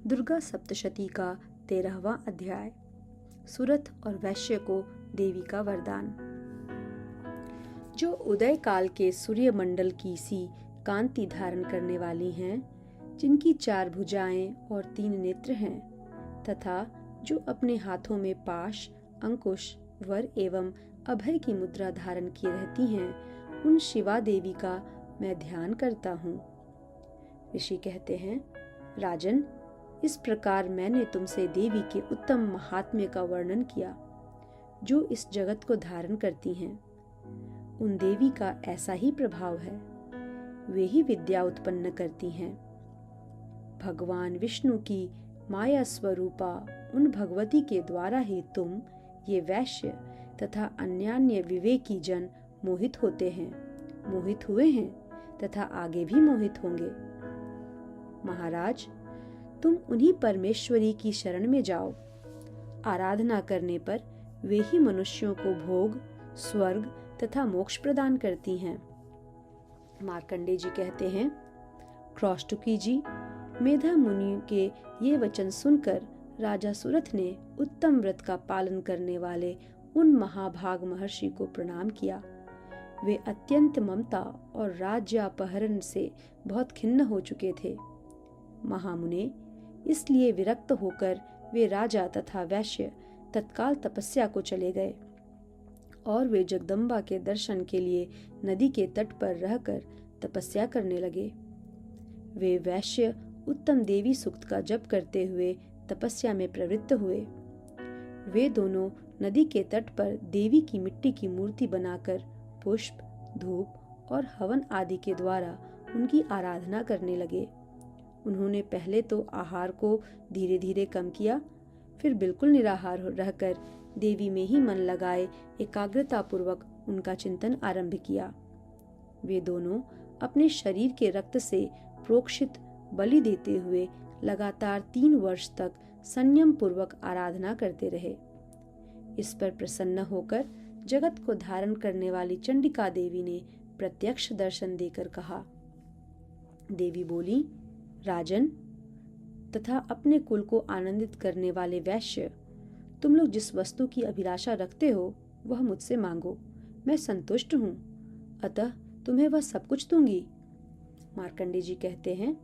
दुर्गा सप्तशती का 13वां अध्याय। सुरथ और वैश्य को देवी का वरदान। जो उदय काल के सूर्य मंडल की सी कांति धारण करने वाली हैं, जिनकी 4 भुजाएं और 3 नेत्र हैं, तथा जो अपने हाथों में पाश, अंकुश, वर एवं अभय की मुद्रा धारण किए रहती हैं, उन शिवा देवी का मैं ध्यान करता हूँ। ऋषि कहते हैं, राजन, इस प्रकार मैंने तुमसे देवी के उत्तम महात्म्य का वर्णन किया, जो इस जगत को धारण करती हैं। उन देवी का ऐसा ही प्रभाव है, वे ही विद्या उत्पन्न करती हैं। भगवान विष्णु की माया स्वरूपा उन भगवती के द्वारा ही तुम, ये वैश्य तथा अन्यान्य विवेकी जन मोहित होते हैं, मोहित हुए हैं तथा आगे भी मोहित होंगे। महाराज, तुम उन्हीं परमेश्वरी की शरण में जाओ। आराधना करने पर वे ही मनुष्यों को भोग, स्वर्ग तथा मोक्ष प्रदान करती हैं। मार्कंडेय जी कहते हैं, क्रौष्टुकी जी, मेधा मुनि के ये वचन सुनकर राजा सुरथ ने उत्तम व्रत का पालन करने वाले उन महाभाग महर्षि को प्रणाम किया। वे अत्यंत ममता और राज्यापहरण से बहुत खिन्न हो चुके थे। महामुने, इसलिए विरक्त होकर वे राजा तथा वैश्य तत्काल तपस्या को चले गए और वे जगदम्बा के दर्शन के लिए नदी के तट पर रहकर तपस्या करने लगे। वे वैश्य उत्तम देवी सूक्त का जप करते हुए तपस्या में प्रवृत्त हुए। वे दोनों नदी के तट पर देवी की मिट्टी की मूर्ति बनाकर पुष्प, धूप और हवन आदि के द्वारा उनकी आराधना करने लगे। उन्होंने पहले तो आहार को धीरे धीरे कम किया, फिर बिल्कुल निराहार रहकर देवी में ही मन लगाए एकाग्रता पूर्वक उनका चिंतन आरंभ किया। वे दोनों अपने शरीर के रक्त से प्रोक्षित बलि देते हुए लगातार 3 वर्ष तक संयम पूर्वक आराधना करते रहे। इस पर प्रसन्न होकर जगत को धारण करने वाली चंडिका देवी ने प्रत्यक्ष दर्शन देकर कहा। देवी बोली, राजन तथा अपने कुल को आनंदित करने वाले वैश्य, तुम लोग जिस वस्तु की अभिलाषा रखते हो वह मुझसे मांगो, मैं संतुष्ट हूँ, अतः तुम्हें वह सब कुछ दूंगी। मार्कंडेय जी कहते हैं,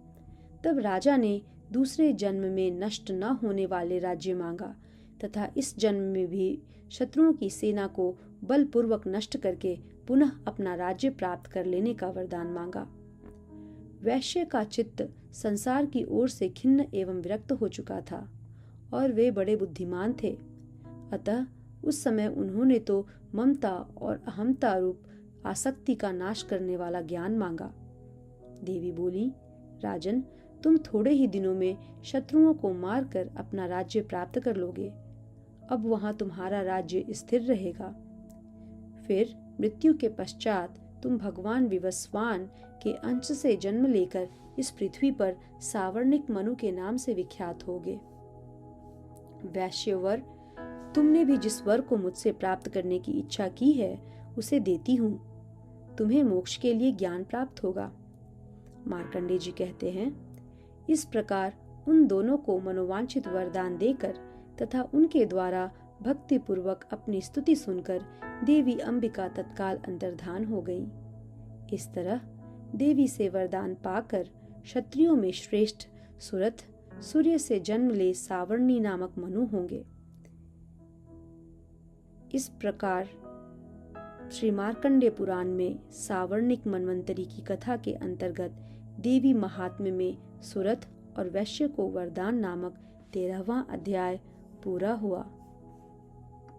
तब राजा ने दूसरे जन्म में नष्ट न होने वाले राज्य मांगा तथा इस जन्म में भी शत्रुओं की सेना को बलपूर्वक नष्ट करके पुनः अपना राज्य प्राप्त कर लेने का वरदान मांगा। वैश्य का चित्त संसार की ओर से खिन्न एवं विरक्त हो चुका था और वे बड़े बुद्धिमान थे, अतः उस समय उन्होंने तो ममता और अहमता रूप आसक्ति का नाश करने वाला ज्ञान मांगा। देवी बोली, राजन, तुम थोड़े ही दिनों में शत्रुओं को मारकर अपना राज्य प्राप्त कर लोगे। अब वहां तुम्हारा राज्य स्थिर रहेगा। फिर मृत्यु के पश्चात तुम भगवान विवस्वान के अंश से जन्म लेकर इस पृथ्वी पर सावर्णिक मनु के नाम से विख्यात होगे। वैश्यवर, तुमने भी जिस वर को मुझसे प्राप्त करने की इच्छा की है उसे देती हूँ। तुम्हें मोक्ष के लिए ज्ञान प्राप्त होगा। मार्कंडेय जी कहते हैं, इस प्रकार उन दोनों को मनोवांछित वरदान देकर तथा उनके द्वारा भक्ति पूर्वक अपनी स्तुति सुनकर देवी अंबिका तत्काल अंतर्धान हो गई। इस तरह देवी से वरदान पाकर क्षत्रियों में श्रेष्ठ सुरथ सूर्य से जन्म ले सावर्णी नामक मनु होंगे। इस प्रकार श्री मार्कंडेय पुराण में सावर्णिक मनवंतरी की कथा के अंतर्गत देवी महात्म्य में सुरथ और वैश्य को वरदान नामक 13वां अध्याय पूरा हुआ।